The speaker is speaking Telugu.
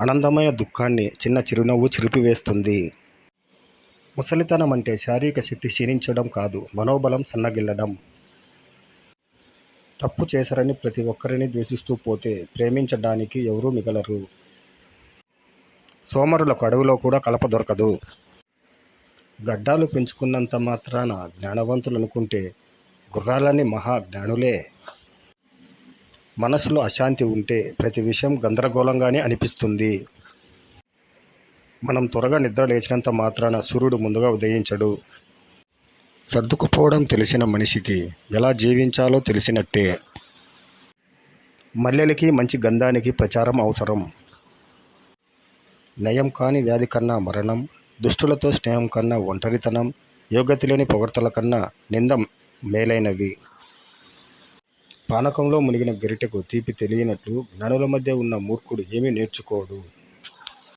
అనందమైన దుఃఖాన్ని చిన్న చిరునవ్వు చిలిపివేస్తుంది. ముసలితనం అంటే శారీరక శక్తి క్షీణించడం కాదు, మనోబలం సన్నగిల్లడం. తప్పు చేశారని ప్రతి ఒక్కరిని ద్వేషిస్తూ పోతే ప్రేమించడానికి ఎవరూ మిగలరు. సోమరులకు అడవిలో కూడా కలప దొరకదు. గడ్డాలు పెంచుకున్నంత మాత్రాన జ్ఞానవంతులు అనుకుంటే గుర్రాలన్నీ మహా జ్ఞానులే. మనసులో అశాంతి ఉంటే ప్రతి విషయం గందరగోళంగానే అనిపిస్తుంది. మనం త్వరగా నిద్ర లేచినంత మాత్రాన సూర్యుడు ముందుగా ఉదయించడు. సర్దుకుపోవడం తెలిసిన మనిషికి ఎలా జీవించాలో తెలిసినట్టే. మల్లెలకి మంచి గంధానికి ప్రచారం అవసరం. నయం కాని వ్యాధి కన్నా మరణం, దుష్టులతో స్నేహం కన్నా ఒంటరితనం, యోగ్యత లేని పొగడ్తల కన్నా నింద మేలైనవి. పానకంలో మునిగిన గరిటెకు తీపి తెలియనట్లు జ్ఞానుల మధ్య ఉన్న మూర్ఖుడు ఏమీ నేర్చుకోడు.